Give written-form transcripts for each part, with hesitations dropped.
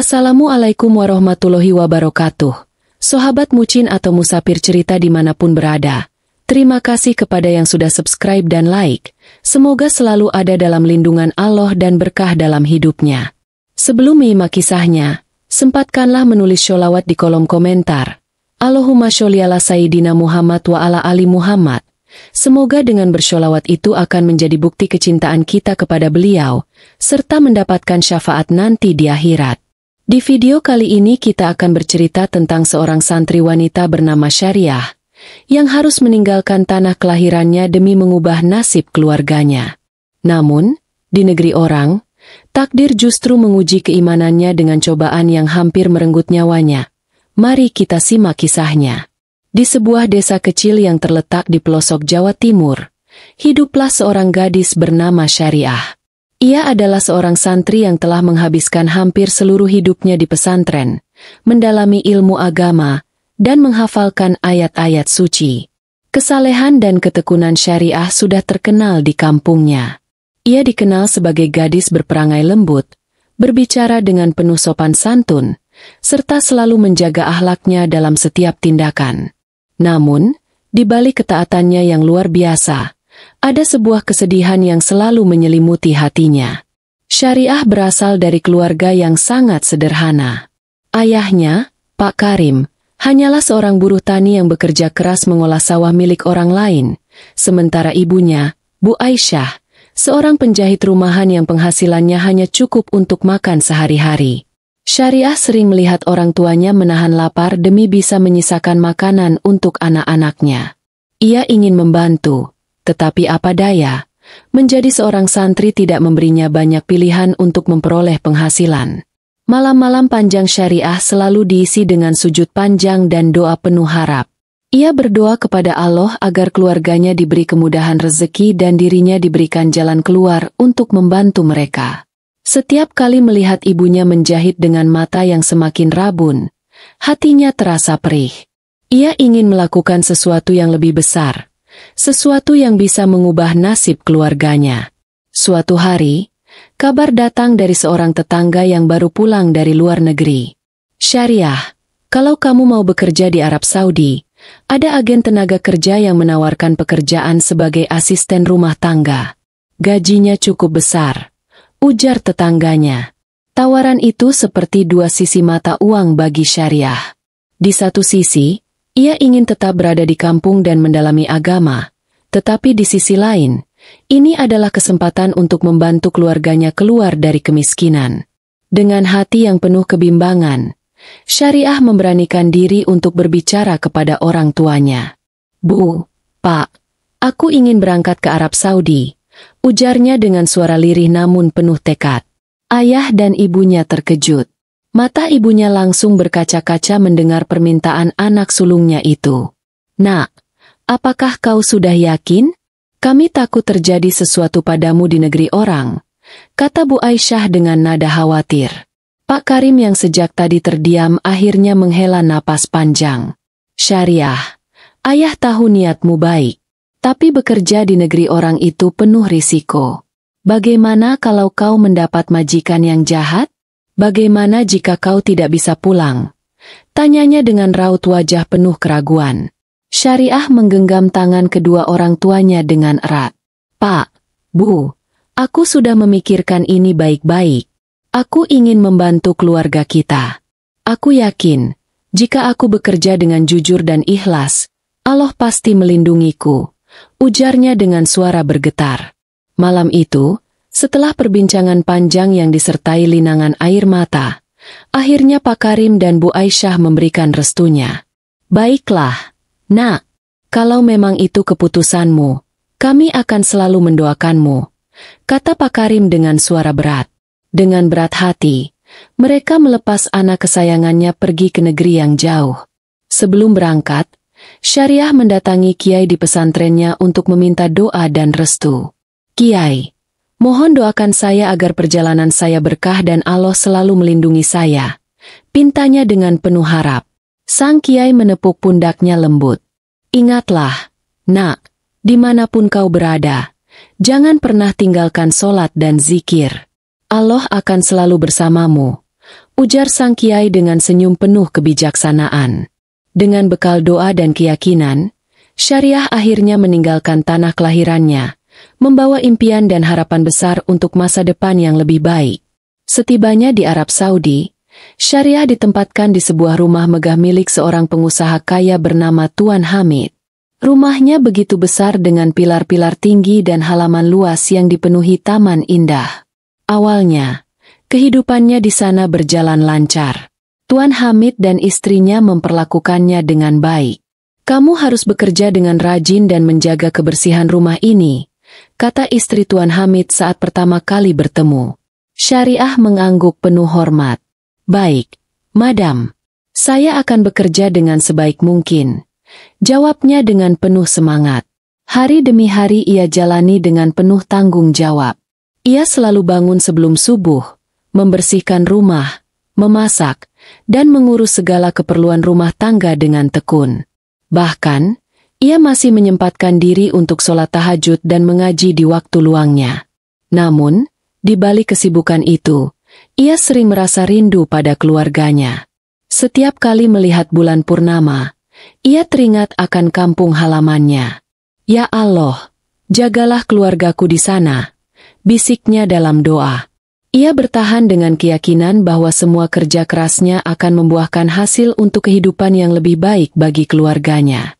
Assalamualaikum warahmatullahi wabarakatuh. Sahabat Mucin atau Musafir Cerita dimanapun berada. Terima kasih kepada yang sudah subscribe dan like. Semoga selalu ada dalam lindungan Allah dan berkah dalam hidupnya. Sebelum menyimak kisahnya, sempatkanlah menulis sholawat di kolom komentar. Allahumma sholli ala Sayyidina Muhammad wa ala ali Muhammad. Semoga dengan bersholawat itu akan menjadi bukti kecintaan kita kepada beliau, serta mendapatkan syafaat nanti di akhirat. Di video kali ini kita akan bercerita tentang seorang santri wanita bernama Syariah, yang harus meninggalkan tanah kelahirannya demi mengubah nasib keluarganya. Namun, di negeri orang, takdir justru menguji keimanannya dengan cobaan yang hampir merenggut nyawanya. Mari kita simak kisahnya. Di sebuah desa kecil yang terletak di pelosok Jawa Timur, hiduplah seorang gadis bernama Syariah. Ia adalah seorang santri yang telah menghabiskan hampir seluruh hidupnya di pesantren, mendalami ilmu agama, dan menghafalkan ayat-ayat suci. Kesalehan dan ketekunan Syariah sudah terkenal di kampungnya. Ia dikenal sebagai gadis berperangai lembut, berbicara dengan penuh sopan santun, serta selalu menjaga akhlaknya dalam setiap tindakan. Namun, di balik ketaatannya yang luar biasa, ada sebuah kesedihan yang selalu menyelimuti hatinya. Syariah berasal dari keluarga yang sangat sederhana. Ayahnya, Pak Karim, hanyalah seorang buruh tani yang bekerja keras mengolah sawah milik orang lain, sementara ibunya, Bu Aisyah, seorang penjahit rumahan yang penghasilannya hanya cukup untuk makan sehari-hari. Syariah sering melihat orang tuanya menahan lapar demi bisa menyisakan makanan untuk anak-anaknya. Ia ingin membantu, tetapi apa daya, menjadi seorang santri tidak memberinya banyak pilihan untuk memperoleh penghasilan. Malam-malam panjang Syariah selalu diisi dengan sujud panjang dan doa penuh harap. Ia berdoa kepada Allah agar keluarganya diberi kemudahan rezeki dan dirinya diberikan jalan keluar untuk membantu mereka. Setiap kali melihat ibunya menjahit dengan mata yang semakin rabun, hatinya terasa perih. Ia ingin melakukan sesuatu yang lebih besar, sesuatu yang bisa mengubah nasib keluarganya. Suatu hari, kabar datang dari seorang tetangga yang baru pulang dari luar negeri. Syariah, kalau kamu mau bekerja di Arab Saudi, ada agen tenaga kerja yang menawarkan pekerjaan sebagai asisten rumah tangga. Gajinya cukup besar, ujar tetangganya. Tawaran itu seperti dua sisi mata uang bagi Syariah. Di satu sisi, ia ingin tetap berada di kampung dan mendalami agama, tetapi di sisi lain, ini adalah kesempatan untuk membantu keluarganya keluar dari kemiskinan. Dengan hati yang penuh kebimbangan, Syariah memberanikan diri untuk berbicara kepada orang tuanya. Bu, Pak, aku ingin berangkat ke Arab Saudi, ujarnya dengan suara lirih namun penuh tekad. Ayah dan ibunya terkejut. Mata ibunya langsung berkaca-kaca mendengar permintaan anak sulungnya itu. Nak, apakah kau sudah yakin? Kami takut terjadi sesuatu padamu di negeri orang, kata Bu Aisyah dengan nada khawatir. Pak Karim yang sejak tadi terdiam akhirnya menghela napas panjang. Syariah, ayah tahu niatmu baik, tapi bekerja di negeri orang itu penuh risiko. Bagaimana kalau kau mendapat majikan yang jahat? Bagaimana jika kau tidak bisa pulang? Tanyanya dengan raut wajah penuh keraguan. Syariah menggenggam tangan kedua orang tuanya dengan erat. Pak, Bu, aku sudah memikirkan ini baik-baik. Aku ingin membantu keluarga kita. Aku yakin, jika aku bekerja dengan jujur dan ikhlas, Allah pasti melindungiku, ujarnya dengan suara bergetar. Malam itu, setelah perbincangan panjang yang disertai linangan air mata, akhirnya Pak Karim dan Bu Aisyah memberikan restunya. Baiklah, Nak, kalau memang itu keputusanmu, kami akan selalu mendoakanmu, kata Pak Karim dengan suara berat. Dengan berat hati, mereka melepas anak kesayangannya pergi ke negeri yang jauh. Sebelum berangkat, Syariah mendatangi Kiai di pesantrennya untuk meminta doa dan restu. Kiai, mohon doakan saya agar perjalanan saya berkah dan Allah selalu melindungi saya, pintanya dengan penuh harap. Sang Kiai menepuk pundaknya lembut. Ingatlah, Nak, dimanapun kau berada, jangan pernah tinggalkan sholat dan zikir. Allah akan selalu bersamamu, ujar sang kiai dengan senyum penuh kebijaksanaan. Dengan bekal doa dan keyakinan, Syariah akhirnya meninggalkan tanah kelahirannya, membawa impian dan harapan besar untuk masa depan yang lebih baik. Setibanya di Arab Saudi, Syariah ditempatkan di sebuah rumah megah milik seorang pengusaha kaya bernama Tuan Hamid. Rumahnya begitu besar dengan pilar-pilar tinggi dan halaman luas yang dipenuhi taman indah. Awalnya, kehidupannya di sana berjalan lancar. Tuan Hamid dan istrinya memperlakukannya dengan baik. "Kamu harus bekerja dengan rajin dan menjaga kebersihan rumah ini," kata istri Tuan Hamid saat pertama kali bertemu. Syariah mengangguk penuh hormat. "Baik, Madam. Saya akan bekerja dengan sebaik mungkin," jawabnya dengan penuh semangat. Hari demi hari ia jalani dengan penuh tanggung jawab. Ia selalu bangun sebelum subuh, membersihkan rumah, memasak, dan mengurus segala keperluan rumah tangga dengan tekun. Bahkan, ia masih menyempatkan diri untuk sholat tahajud dan mengaji di waktu luangnya. Namun, di balik kesibukan itu, ia sering merasa rindu pada keluarganya. Setiap kali melihat bulan purnama, ia teringat akan kampung halamannya. "Ya Allah, jagalah keluargaku di sana," bisiknya dalam doa. Ia bertahan dengan keyakinan bahwa semua kerja kerasnya akan membuahkan hasil untuk kehidupan yang lebih baik bagi keluarganya.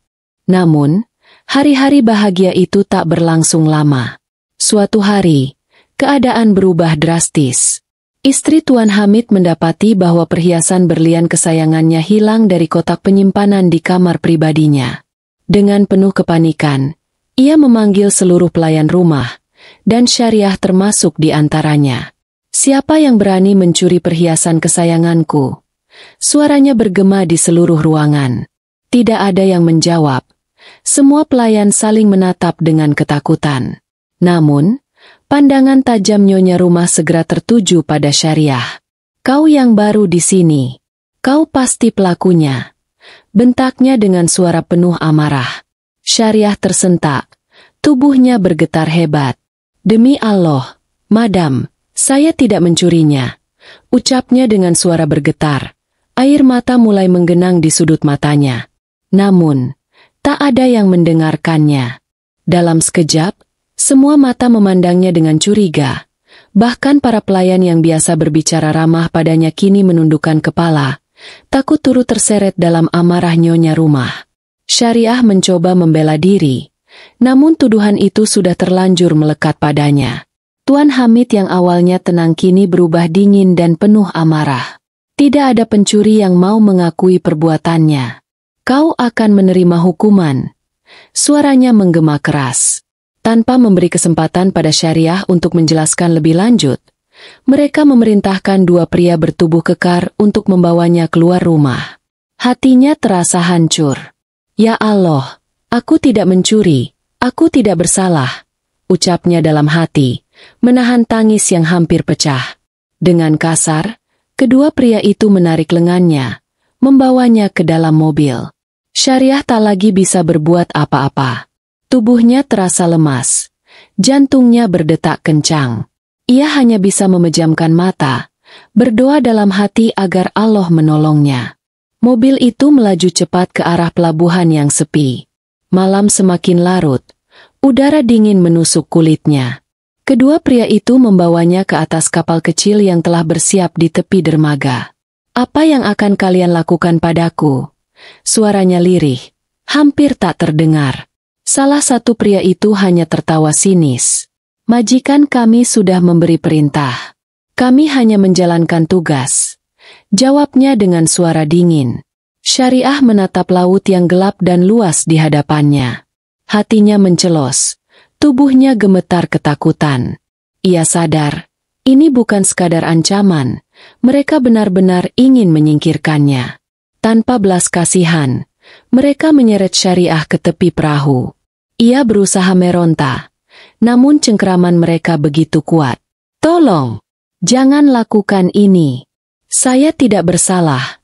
Namun, hari-hari bahagia itu tak berlangsung lama. Suatu hari, keadaan berubah drastis. Istri Tuan Hamid mendapati bahwa perhiasan berlian kesayangannya hilang dari kotak penyimpanan di kamar pribadinya. Dengan penuh kepanikan, ia memanggil seluruh pelayan rumah, dan Syariah termasuk di antaranya. "Siapa yang berani mencuri perhiasan kesayanganku?" Suaranya bergema di seluruh ruangan. Tidak ada yang menjawab. Semua pelayan saling menatap dengan ketakutan. Namun, pandangan tajam nyonya rumah segera tertuju pada Syariah. "Kau yang baru di sini. Kau pasti pelakunya," bentaknya dengan suara penuh amarah. Syariah tersentak. Tubuhnya bergetar hebat. "Demi Allah, Madam, saya tidak mencurinya," ucapnya dengan suara bergetar. Air mata mulai menggenang di sudut matanya. Namun, tak ada yang mendengarkannya. Dalam sekejap, semua mata memandangnya dengan curiga. Bahkan para pelayan yang biasa berbicara ramah padanya kini menundukkan kepala, takut turut terseret dalam amarah nyonya rumah. Syariah mencoba membela diri, namun tuduhan itu sudah terlanjur melekat padanya. Tuan Hamid yang awalnya tenang kini berubah dingin dan penuh amarah. Tidak ada pencuri yang mau mengakui perbuatannya. "Kau akan menerima hukuman," suaranya menggema keras. Tanpa memberi kesempatan pada Syariah untuk menjelaskan lebih lanjut, mereka memerintahkan dua pria bertubuh kekar untuk membawanya keluar rumah. Hatinya terasa hancur. "Ya Allah, aku tidak mencuri, aku tidak bersalah," ucapnya dalam hati, menahan tangis yang hampir pecah. Dengan kasar, kedua pria itu menarik lengannya, membawanya ke dalam mobil. Syariah tak lagi bisa berbuat apa-apa. Tubuhnya terasa lemas. Jantungnya berdetak kencang. Ia hanya bisa memejamkan mata, berdoa dalam hati agar Allah menolongnya. Mobil itu melaju cepat ke arah pelabuhan yang sepi. Malam semakin larut. Udara dingin menusuk kulitnya. Kedua pria itu membawanya ke atas kapal kecil yang telah bersiap di tepi dermaga. "Apa yang akan kalian lakukan padaku?" Suaranya lirih, hampir tak terdengar. Salah satu pria itu hanya tertawa sinis. "Majikan kami sudah memberi perintah. Kami hanya menjalankan tugas," jawabnya dengan suara dingin. Syariah menatap laut yang gelap dan luas di hadapannya. Hatinya mencelos, tubuhnya gemetar ketakutan. Ia sadar, ini bukan sekadar ancaman, mereka benar-benar ingin menyingkirkannya. Tanpa belas kasihan, mereka menyeret Syariah ke tepi perahu. Ia berusaha meronta, namun cengkeraman mereka begitu kuat. "Tolong, jangan lakukan ini. Saya tidak bersalah,"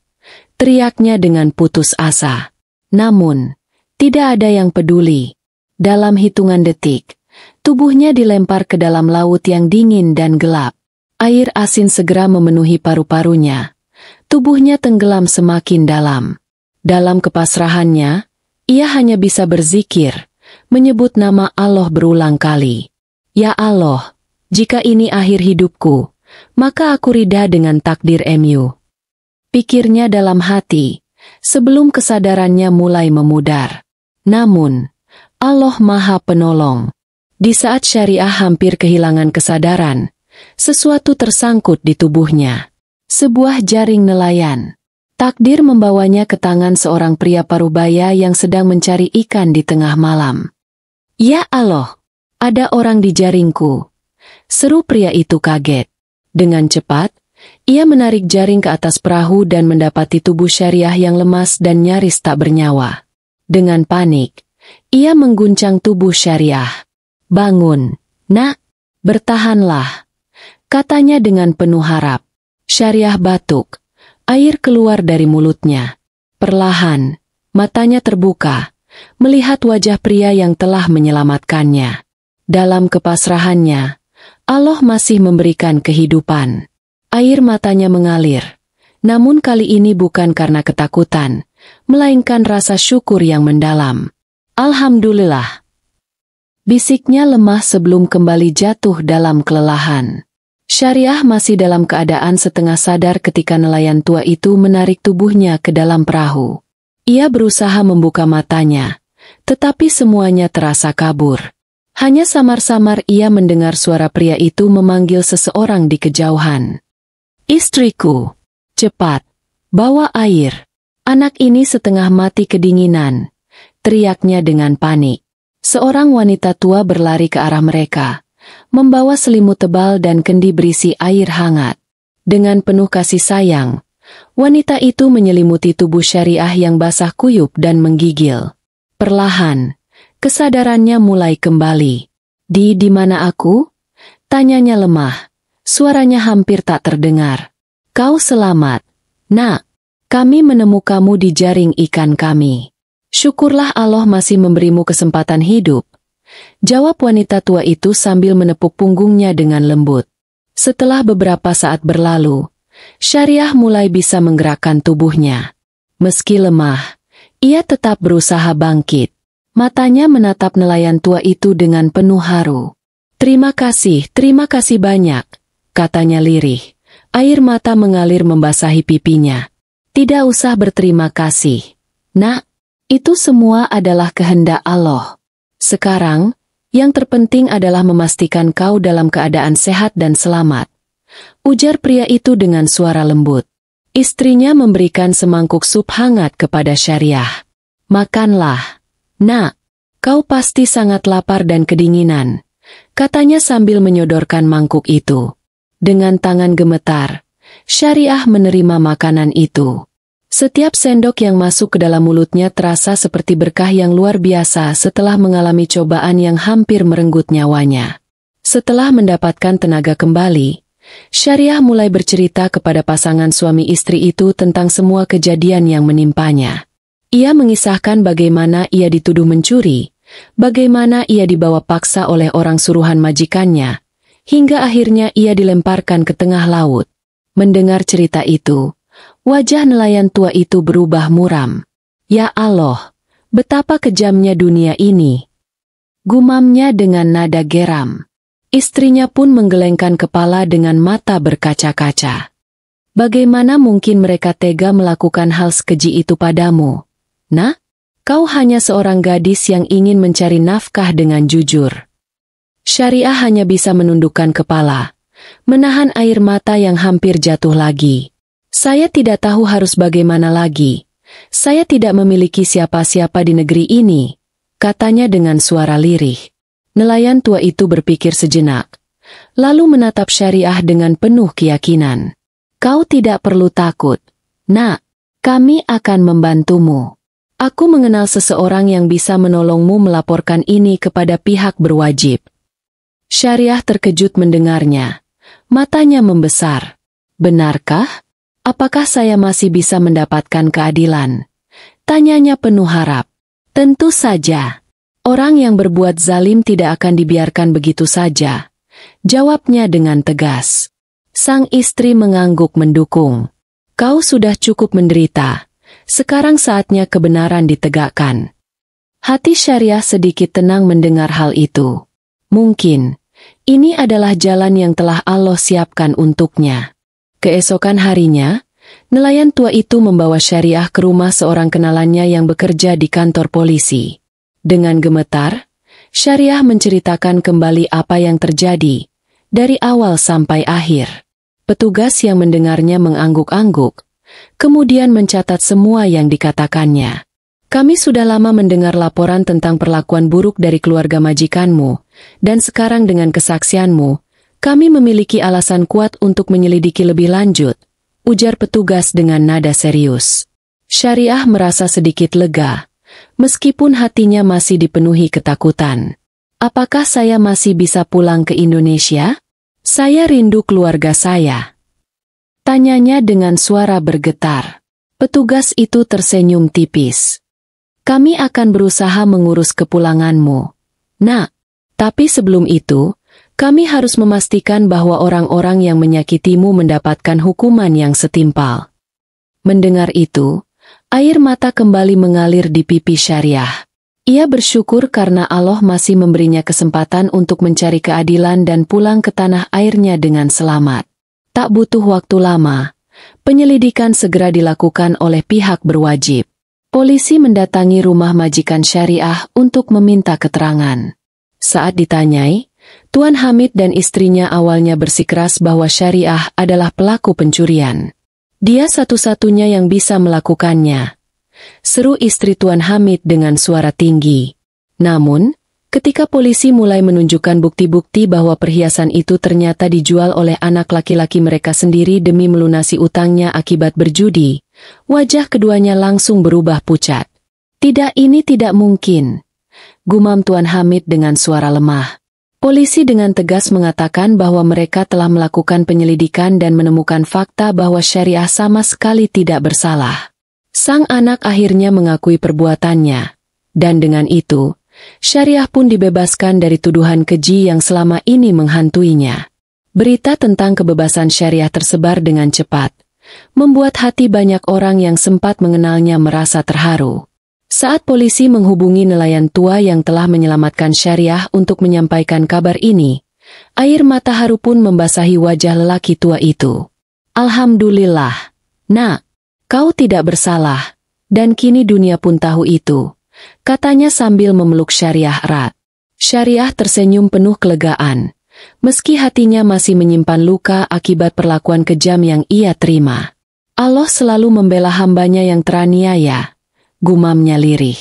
teriaknya dengan putus asa. Namun, tidak ada yang peduli. Dalam hitungan detik, tubuhnya dilempar ke dalam laut yang dingin dan gelap. Air asin segera memenuhi paru-parunya, Tubuhnya tenggelam semakin dalam. Dalam kepasrahannya, ia hanya bisa berzikir, menyebut nama Allah berulang kali. Ya Allah, jika ini akhir hidupku, maka aku ridha dengan takdir MU. Pikirnya dalam hati, sebelum kesadarannya mulai memudar. Namun, Allah Maha Penolong. Di saat Syariah hampir kehilangan kesadaran, sesuatu tersangkut di tubuhnya. Sebuah jaring nelayan. Takdir membawanya ke tangan seorang pria parubaya yang sedang mencari ikan di tengah malam. Ya Allah, ada orang di jaringku. Seru pria itu kaget. Dengan cepat, ia menarik jaring ke atas perahu dan mendapati tubuh Syariah yang lemas dan nyaris tak bernyawa. Dengan panik, ia mengguncang tubuh Syariah. Bangun, nak, bertahanlah, katanya dengan penuh harap. Syariah batuk, air keluar dari mulutnya. Perlahan, matanya terbuka, melihat wajah pria yang telah menyelamatkannya. Dalam kepasrahannya, Allah masih memberikan kehidupan. Air matanya mengalir, namun kali ini bukan karena ketakutan, melainkan rasa syukur yang mendalam. Alhamdulillah. Bisiknya lemah sebelum kembali jatuh dalam kelelahan. Syariah masih dalam keadaan setengah sadar ketika nelayan tua itu menarik tubuhnya ke dalam perahu. Ia berusaha membuka matanya, tetapi semuanya terasa kabur. Hanya samar-samar ia mendengar suara pria itu memanggil seseorang di kejauhan. Istriku, cepat, bawa air. Anak ini setengah mati kedinginan, teriaknya dengan panik. Seorang wanita tua berlari ke arah mereka, membawa selimut tebal dan kendi berisi air hangat. Dengan penuh kasih sayang, wanita itu menyelimuti tubuh Syariah yang basah kuyup dan menggigil. Perlahan, kesadarannya mulai kembali. Di mana aku? Tanyanya lemah, suaranya hampir tak terdengar. Kau selamat, nak. Kami menemukanmu di jaring ikan kami. Syukurlah Allah masih memberimu kesempatan hidup, jawab wanita tua itu sambil menepuk punggungnya dengan lembut. Setelah beberapa saat berlalu, Syariah mulai bisa menggerakkan tubuhnya. Meski lemah, ia tetap berusaha bangkit. Matanya menatap nelayan tua itu dengan penuh haru. Terima kasih banyak, katanya lirih. Air mata mengalir membasahi pipinya. Tidak usah berterima kasih, nak. Itu semua adalah kehendak Allah. Sekarang, yang terpenting adalah memastikan kau dalam keadaan sehat dan selamat. Ujar pria itu dengan suara lembut. Istrinya memberikan semangkuk sup hangat kepada Syariah. Makanlah, nak. Kau pasti sangat lapar dan kedinginan, katanya sambil menyodorkan mangkuk itu. Dengan tangan gemetar, Syariah menerima makanan itu. Setiap sendok yang masuk ke dalam mulutnya terasa seperti berkah yang luar biasa setelah mengalami cobaan yang hampir merenggut nyawanya. Setelah mendapatkan tenaga kembali, Syariah mulai bercerita kepada pasangan suami istri itu tentang semua kejadian yang menimpanya. Ia mengisahkan bagaimana ia dituduh mencuri, bagaimana ia dibawa paksa oleh orang suruhan majikannya, hingga akhirnya ia dilemparkan ke tengah laut. Mendengar cerita itu, wajah nelayan tua itu berubah muram. Ya Allah, betapa kejamnya dunia ini, gumamnya dengan nada geram. Istrinya pun menggelengkan kepala dengan mata berkaca-kaca. Bagaimana mungkin mereka tega melakukan hal sekeji itu padamu? Nah, kau hanya seorang gadis yang ingin mencari nafkah dengan jujur. Syariah hanya bisa menundukkan kepala, menahan air mata yang hampir jatuh lagi. Saya tidak tahu harus bagaimana lagi. Saya tidak memiliki siapa-siapa di negeri ini, katanya dengan suara lirih. Nelayan tua itu berpikir sejenak, lalu menatap Syariah dengan penuh keyakinan. Kau tidak perlu takut, nak. Kami akan membantumu. Aku mengenal seseorang yang bisa menolongmu melaporkan ini kepada pihak berwajib. Syariah terkejut mendengarnya. Matanya membesar. Benarkah? Apakah saya masih bisa mendapatkan keadilan? Tanyanya penuh harap. Tentu saja. Orang yang berbuat zalim tidak akan dibiarkan begitu saja, jawabnya dengan tegas. Sang istri mengangguk mendukung. Kau sudah cukup menderita. Sekarang saatnya kebenaran ditegakkan. Hati Syariah sedikit tenang mendengar hal itu. Mungkin, ini adalah jalan yang telah Allah siapkan untuknya. Keesokan harinya, nelayan tua itu membawa Syariah ke rumah seorang kenalannya yang bekerja di kantor polisi. Dengan gemetar, Syariah menceritakan kembali apa yang terjadi, dari awal sampai akhir. Petugas yang mendengarnya mengangguk-angguk, kemudian mencatat semua yang dikatakannya. Kami sudah lama mendengar laporan tentang perlakuan buruk dari keluarga majikanmu, dan sekarang dengan kesaksianmu, kami memiliki alasan kuat untuk menyelidiki lebih lanjut, ujar petugas dengan nada serius. Syariah merasa sedikit lega, meskipun hatinya masih dipenuhi ketakutan. Apakah saya masih bisa pulang ke Indonesia? Saya rindu keluarga saya. Tanyanya dengan suara bergetar. Petugas itu tersenyum tipis. Kami akan berusaha mengurus kepulanganmu. Nak, tapi sebelum itu, kami harus memastikan bahwa orang-orang yang menyakitimu mendapatkan hukuman yang setimpal. Mendengar itu, air mata kembali mengalir di pipi Syariah. Ia bersyukur karena Allah masih memberinya kesempatan untuk mencari keadilan dan pulang ke tanah airnya dengan selamat. Tak butuh waktu lama, penyelidikan segera dilakukan oleh pihak berwajib. Polisi mendatangi rumah majikan Syariah untuk meminta keterangan. Saat ditanyai, Tuan Hamid dan istrinya awalnya bersikeras bahwa Syariah adalah pelaku pencurian. Dia satu-satunya yang bisa melakukannya, seru istri Tuan Hamid dengan suara tinggi. Namun, ketika polisi mulai menunjukkan bukti-bukti bahwa perhiasan itu ternyata dijual oleh anak laki-laki mereka sendiri demi melunasi utangnya akibat berjudi, wajah keduanya langsung berubah pucat. Tidak, ini tidak mungkin, gumam Tuan Hamid dengan suara lemah. Polisi dengan tegas mengatakan bahwa mereka telah melakukan penyelidikan dan menemukan fakta bahwa Syariah sama sekali tidak bersalah. Sang anak akhirnya mengakui perbuatannya, dan dengan itu, Syariah pun dibebaskan dari tuduhan keji yang selama ini menghantuinya. Berita tentang kebebasan Syariah tersebar dengan cepat, membuat hati banyak orang yang sempat mengenalnya merasa terharu. Saat polisi menghubungi nelayan tua yang telah menyelamatkan Syariah untuk menyampaikan kabar ini, air mata haru pun membasahi wajah lelaki tua itu. Alhamdulillah, nak. Kau tidak bersalah, dan kini dunia pun tahu itu, katanya sambil memeluk Syariah erat. Syariah tersenyum penuh kelegaan, meski hatinya masih menyimpan luka akibat perlakuan kejam yang ia terima. Allah selalu membela hambanya yang teraniaya, gumamnya lirih.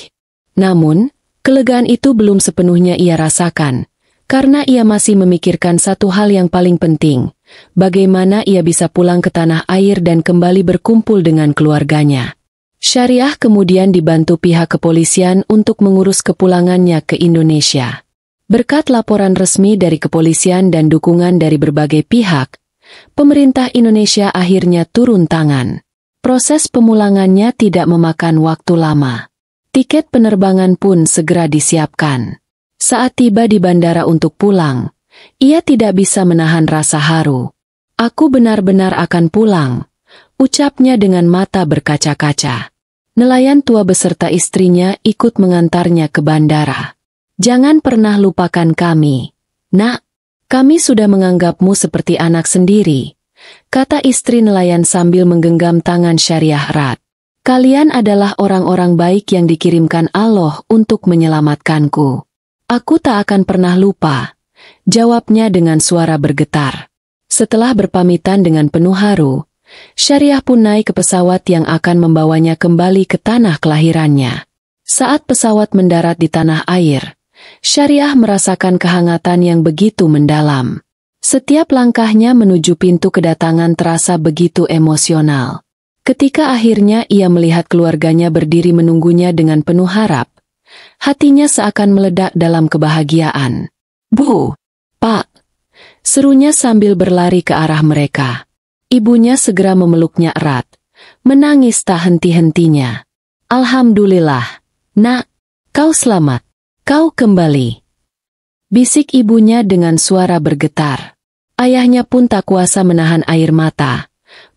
Namun, kelegaan itu belum sepenuhnya ia rasakan, karena ia masih memikirkan satu hal yang paling penting. Bagaimana ia bisa pulang ke tanah air dan kembali berkumpul dengan keluarganya. Syariah kemudian dibantu pihak kepolisian untuk mengurus kepulangannya ke Indonesia. Berkat laporan resmi dari kepolisian dan dukungan dari berbagai pihak, pemerintah Indonesia akhirnya turun tangan. Proses pemulangannya tidak memakan waktu lama. Tiket penerbangan pun segera disiapkan. Saat tiba di bandara untuk pulang, ia tidak bisa menahan rasa haru. Aku benar-benar akan pulang, ucapnya dengan mata berkaca-kaca. Nelayan tua beserta istrinya ikut mengantarnya ke bandara. Jangan pernah lupakan kami, nak. Kami sudah menganggapmu seperti anak sendiri, kata istri nelayan sambil menggenggam tangan Syariah erat. Kalian adalah orang-orang baik yang dikirimkan Allah untuk menyelamatkanku. Aku tak akan pernah lupa, jawabnya dengan suara bergetar. Setelah berpamitan dengan penuh haru, Syariah pun naik ke pesawat yang akan membawanya kembali ke tanah kelahirannya. Saat pesawat mendarat di tanah air, Syariah merasakan kehangatan yang begitu mendalam. Setiap langkahnya menuju pintu kedatangan terasa begitu emosional. Ketika akhirnya ia melihat keluarganya berdiri menunggunya dengan penuh harap, hatinya seakan meledak dalam kebahagiaan. Bu, Pak, serunya sambil berlari ke arah mereka. Ibunya segera memeluknya erat, menangis tak henti-hentinya. Alhamdulillah, nak, kau selamat, kau kembali. Bisik ibunya dengan suara bergetar. Ayahnya pun tak kuasa menahan air mata,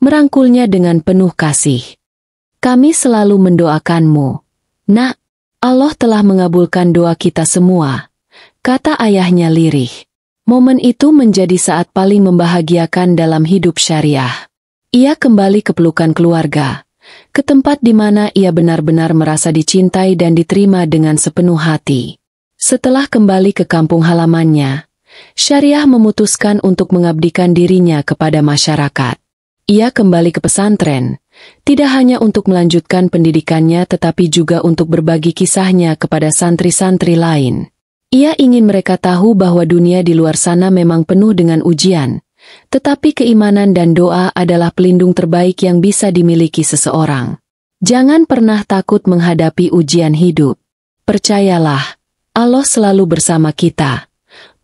merangkulnya dengan penuh kasih. Kami selalu mendoakanmu, Nak. Allah telah mengabulkan doa kita semua, kata ayahnya lirih. Momen itu menjadi saat paling membahagiakan dalam hidup Syariah. Ia kembali ke pelukan keluarga, ke tempat di mana ia benar-benar merasa dicintai dan diterima dengan sepenuh hati. Setelah kembali ke kampung halamannya, Syariah memutuskan untuk mengabdikan dirinya kepada masyarakat. Ia kembali ke pesantren, tidak hanya untuk melanjutkan pendidikannya tetapi juga untuk berbagi kisahnya kepada santri-santri lain. Ia ingin mereka tahu bahwa dunia di luar sana memang penuh dengan ujian, tetapi keimanan dan doa adalah pelindung terbaik yang bisa dimiliki seseorang. Jangan pernah takut menghadapi ujian hidup. Percayalah, Allah selalu bersama kita,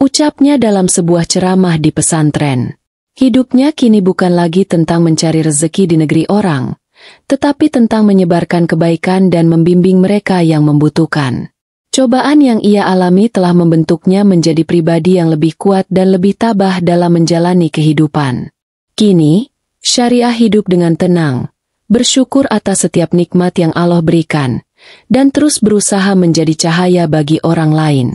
ucapnya dalam sebuah ceramah di pesantren. Hidupnya kini bukan lagi tentang mencari rezeki di negeri orang, tetapi tentang menyebarkan kebaikan dan membimbing mereka yang membutuhkan. Cobaan yang ia alami telah membentuknya menjadi pribadi yang lebih kuat dan lebih tabah dalam menjalani kehidupan. Kini, Syariah hidup dengan tenang, bersyukur atas setiap nikmat yang Allah berikan, dan terus berusaha menjadi cahaya bagi orang lain.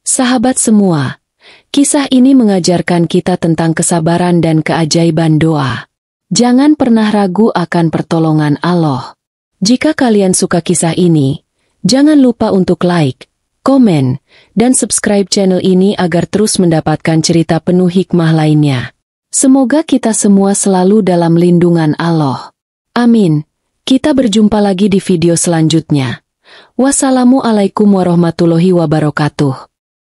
Sahabat semua, kisah ini mengajarkan kita tentang kesabaran dan keajaiban doa. Jangan pernah ragu akan pertolongan Allah. Jika kalian suka kisah ini, jangan lupa untuk like, komen, dan subscribe channel ini agar terus mendapatkan cerita penuh hikmah lainnya. Semoga kita semua selalu dalam lindungan Allah. Amin. Kita berjumpa lagi di video selanjutnya. Wassalamualaikum warahmatullahi wabarakatuh.